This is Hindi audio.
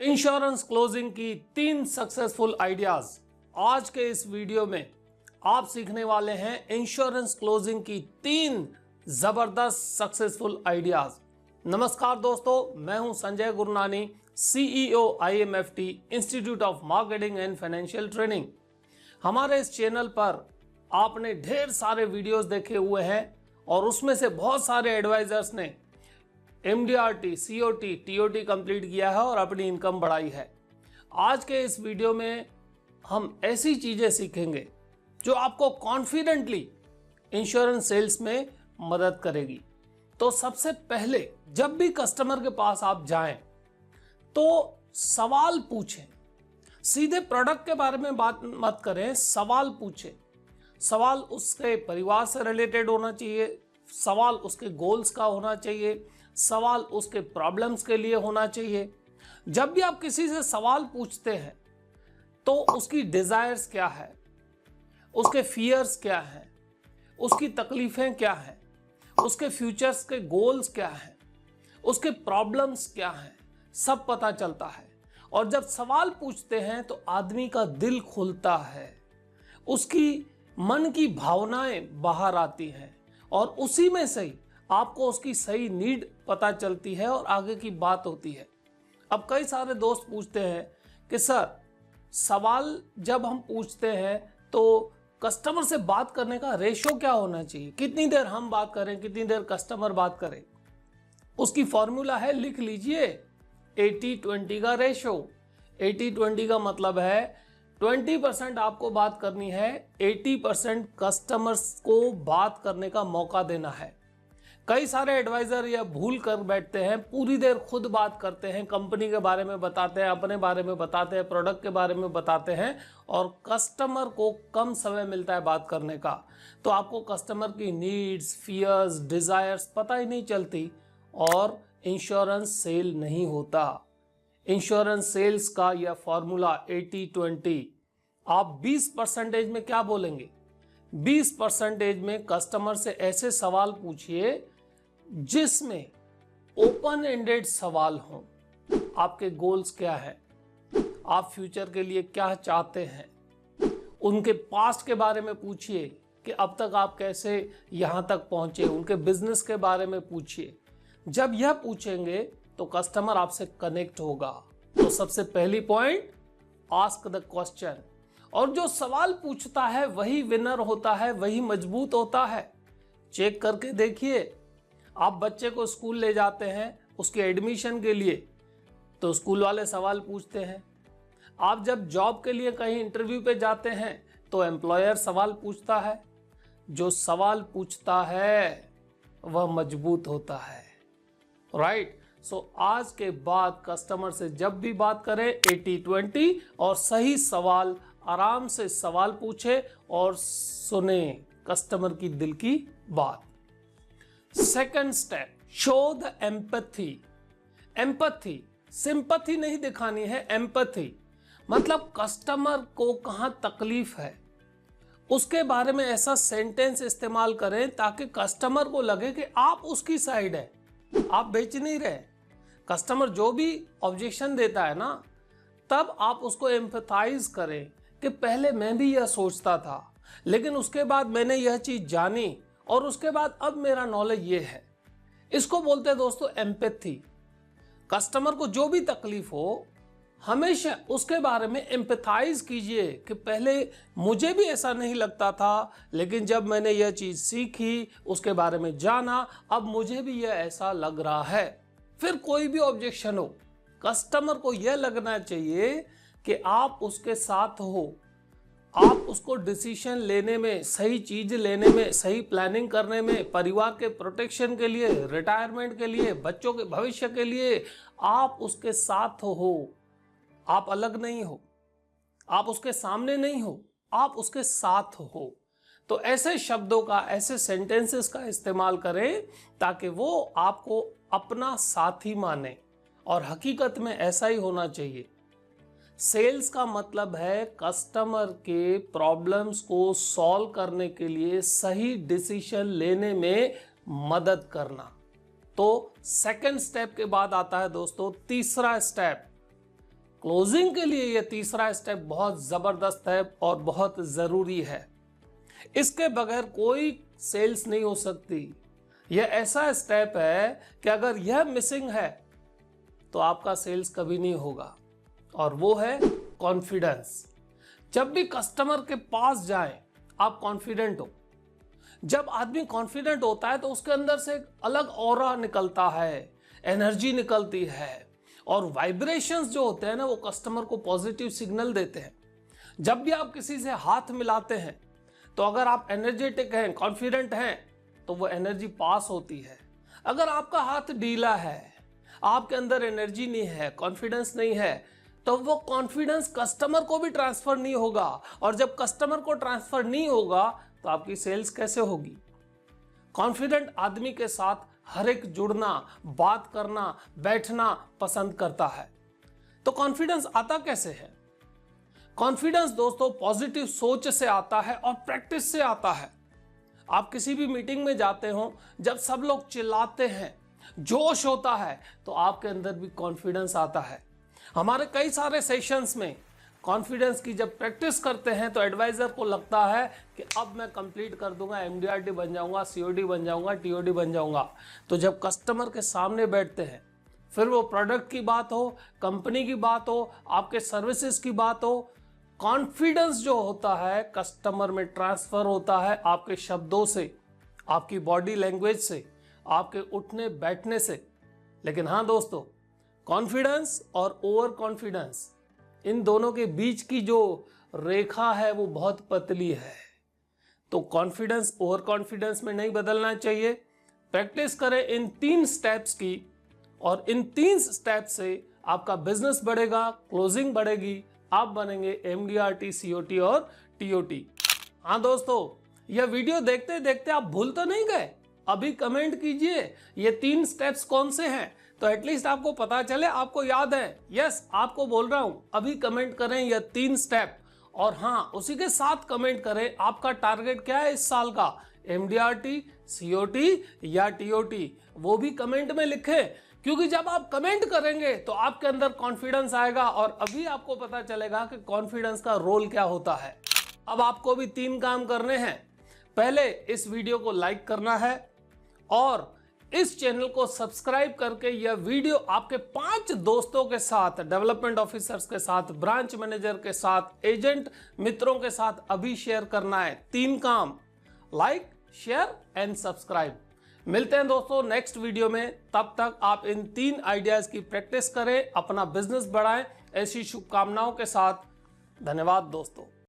इंश्योरेंस क्लोजिंग की 3 सक्सेसफुल आइडियाज। आज के इस वीडियो में आप सीखने वाले हैं इंश्योरेंस क्लोजिंग की 3 जबरदस्त सक्सेसफुल आइडियाज। नमस्कार दोस्तों, मैं हूं Sanjay Gurnani, CEO IMFT institute of marketing and financial training. हमारे इस चैनल पर आपने ढेर सारे वीडियोस देखे हुए हैं और उसमें से बहुत सारे एडवाइजर्स ने MDRT, COT, TOT कंप्लीट किया है और अपनी इनकम बढ़ाई है। आज के इस वीडियो में हम ऐसी चीजें सीखेंगे जो आपको कॉन्फिडेंटली इंश्योरेंस सेल्स में मदद करेगी। तो सबसे पहले जब भी कस्टमर के पास आप जाएं तो सवाल पूछें। सीधे प्रोडक्ट के बारे में बात मत करें, सवाल पूछें। सवाल उसके परिवार से रिलेटेड होना चाहिए, सवाल उसके गोल्स का होना चाहिए, सवाल उसके प्रॉब्लम्स के लिए होना चाहिए। जब भी आप किसी से सवाल पूछते हैं तो उसकी डिजायर्स क्या है, उसके फियर्स क्या हैं, उसकी तकलीफें क्या हैं, उसके फ्यूचर्स के गोल्स क्या हैं, उसके प्रॉब्लम्स क्या हैं, सब पता चलता है। और जब सवाल पूछते हैं तो आदमी का दिल खुलता है, उसकी मन की भावनाएं बाहर आती हैं और उसी में से ही आपको उसकी सही नीड पता चलती है और आगे की बात होती है। अब कई सारे दोस्त पूछते हैं कि सर, सवाल जब हम पूछते हैं तो कस्टमर से बात करने का रेशो क्या होना चाहिए, कितनी देर हम बात करें, कितनी देर कस्टमर बात करे। उसकी फॉर्मूला है, लिख लीजिए, 80-20 का रेशो। 80-20 का मतलब है 20% आपको बात करनी है, 80% कस्टमर्स को बात करने का मौका देना है। कई सारे एडवाइजर यह भूल कर बैठते हैं, पूरी देर खुद बात करते हैं, कंपनी के बारे में बताते हैं, अपने बारे में बताते हैं, प्रोडक्ट के बारे में बताते हैं और कस्टमर को कम समय मिलता है बात करने का। तो आपको कस्टमर की नीड्स, फियर्स, डिजायर्स पता ही नहीं चलती और इंश्योरेंस सेल नहीं होता। इंश्योरेंस सेल्स का यह फॉर्मूला 80-20, आप 20% में क्या बोलेंगे? 20% में कस्टमर से ऐसे सवाल पूछिए जिसमें ओपन एंडेड सवाल हों। आपके गोल्स क्या है, आप फ्यूचर के लिए क्या चाहते हैं, उनके पास्ट के बारे में पूछिए कि अब तक आप कैसे यहां तक पहुंचे, उनके बिजनेस के बारे में पूछिए। जब यह पूछेंगे तो कस्टमर आपसे कनेक्ट होगा। तो सबसे पहली पॉइंट, आस्क द क्वेश्चन। और जो सवाल पूछता है वही विनर होता है, वही मजबूत होता है। चेक करके देखिए, आप बच्चे को स्कूल ले जाते हैं उसके एडमिशन के लिए तो स्कूल वाले सवाल पूछते हैं। आप जब जॉब के लिए कहीं इंटरव्यू पे जाते हैं तो एम्प्लॉयर सवाल पूछता है। जो सवाल पूछता है वह मजबूत होता है, राइट? सो आज के बाद कस्टमर से जब भी बात करें 80-20 और सही सवाल, आराम से सवाल पूछे और सुने कस्टमर की दिल की बात। Second step, show the empathy. Empathy, sympathy नहीं दिखानी है, एम्पैथी मतलब कस्टमर को कहां तकलीफ है उसके बारे में ऐसा सेंटेंस इस्तेमाल करें ताकि कस्टमर को लगे कि आप उसकी साइड है, आप बेच नहीं रहे। कस्टमर जो भी ऑब्जेक्शन देता है ना, तब आप उसको एम्पैथाइज करें कि पहले मैं भी यह सोचता था लेकिन उसके बाद मैंने यह चीज जानी और उसके बाद अब मेरा नॉलेज ये है। इसको बोलते हैं दोस्तों एम्पैथी। कस्टमर को जो भी तकलीफ हो हमेशा उसके बारे में एम्पैथाइज कीजिए कि पहले मुझे भी ऐसा नहीं लगता था लेकिन जब मैंने यह चीज सीखी, उसके बारे में जाना, अब मुझे भी यह ऐसा लग रहा है। फिर कोई भी ऑब्जेक्शन हो, कस्टमर को यह लगना चाहिए कि आप उसके साथ हो, आप उसको डिसीजन लेने में, सही चीज लेने में, सही प्लानिंग करने में, परिवार के प्रोटेक्शन के लिए, रिटायरमेंट के लिए, बच्चों के भविष्य के लिए आप उसके साथ हो। आप अलग नहीं हो, आप उसके सामने नहीं हो, आप उसके साथ हो। तो ऐसे शब्दों का, ऐसे सेंटेंसेस का इस्तेमाल करें ताकि वो आपको अपना साथी माने और हकीकत में ऐसा ही होना चाहिए। सेल्स का मतलब है कस्टमर के प्रॉब्लम्स को सॉल्व करने के लिए सही डिसीजन लेने में मदद करना। तो सेकंड स्टेप के बाद आता है दोस्तों तीसरा स्टेप, क्लोजिंग के लिए ये तीसरा स्टेप बहुत जबरदस्त है और बहुत जरूरी है। इसके बगैर कोई सेल्स नहीं हो सकती। यह ऐसा स्टेप है कि अगर यह मिसिंग है तो आपका सेल्स कभी नहीं होगा, और वो है कॉन्फिडेंस। जब भी कस्टमर के पास जाएं, आप कॉन्फिडेंट हो। जब आदमी कॉन्फिडेंट होता है तो उसके अंदर से एक अलग ऑरा निकलता है, एनर्जी निकलती है, और वाइब्रेशंस जो होते हैं ना, वो कस्टमर को पॉजिटिव सिग्नल देते हैं। जब भी आप किसी से हाथ मिलाते हैं तो अगर आप एनर्जेटिक हैं, कॉन्फिडेंट हैं, तो वो एनर्जी पास होती है। अगर आपका हाथ ढीला है, आपके अंदर एनर्जी नहीं है, कॉन्फिडेंस नहीं है, तो वो कॉन्फिडेंस कस्टमर को भी ट्रांसफर नहीं होगा, और जब कस्टमर को ट्रांसफर नहीं होगा तो आपकी सेल्स कैसे होगी। कॉन्फिडेंट आदमी के साथ हर एक जुड़ना, बात करना, बैठना पसंद करता है। तो कॉन्फिडेंस आता कैसे है? कॉन्फिडेंस दोस्तों पॉजिटिव सोच से आता है और प्रैक्टिस से आता है। आप किसी भी मीटिंग में जाते हो, जब सब लोग चिल्लाते हैं, जोश होता है, तो आपके अंदर भी कॉन्फिडेंस आता है। हमारे कई सारे सेशंस में कॉन्फिडेंस की जब प्रैक्टिस करते हैं तो एडवाइजर को लगता है कि अब मैं कंप्लीट कर दूंगा, MDRT बन जाऊंगा, COD बन जाऊंगा, TOD बन जाऊंगा। तो जब कस्टमर के सामने बैठते हैं, फिर वो प्रोडक्ट की बात हो, कंपनी की बात हो, आपके सर्विसेज की बात हो, कॉन्फिडेंस जो होता है कस्टमर में ट्रांसफर होता है आपके शब्दों से, आपकी बॉडी लैंग्वेज से, आपके उठने बैठने से। लेकिन हाँ दोस्तों, कॉन्फिडेंस और ओवर कॉन्फिडेंस, इन दोनों के बीच की जो रेखा है वो बहुत पतली है। तो कॉन्फिडेंस ओवर कॉन्फिडेंस में नहीं बदलना चाहिए। प्रैक्टिस करें इन 3 स्टेप्स की, और इन 3 स्टेप से आपका बिजनेस बढ़ेगा, क्लोजिंग बढ़ेगी, आप बनेंगे MDRT, COT और TOT। हाँ दोस्तों, यह वीडियो देखते देखते आप भूल तो नहीं गए? अभी कमेंट कीजिए ये 3 स्टेप्स कौन से हैं, तो एटलीस्ट आपको पता चले, आपको याद है। यस, आपको बोल रहा हूं, अभी कमेंट करें ये 3 स्टेप। और हाँ, उसी के साथ कमेंट करें आपका टारगेट क्या है इस साल का, MDRT, COT या TOT, वो भी कमेंट में लिखें। क्योंकि जब आप कमेंट करेंगे तो आपके अंदर कॉन्फिडेंस आएगा, और अभी आपको पता चलेगा कि कॉन्फिडेंस का रोल क्या होता है। अब आपको भी 3 काम करने हैं। पहले इस वीडियो को लाइक करना है, और इस चैनल को सब्सक्राइब करके यह वीडियो आपके 5 दोस्तों के साथ, डेवलपमेंट ऑफिसर्स के साथ, ब्रांच मैनेजर के साथ, एजेंट मित्रों के साथ अभी शेयर करना है। 3 काम, लाइक, शेयर एंड सब्सक्राइब। मिलते हैं दोस्तों नेक्स्ट वीडियो में। तब तक आप इन 3 आइडियाज की प्रैक्टिस करें, अपना बिजनेस बढ़ाएं। ऐसी शुभकामनाओं के साथ धन्यवाद दोस्तों।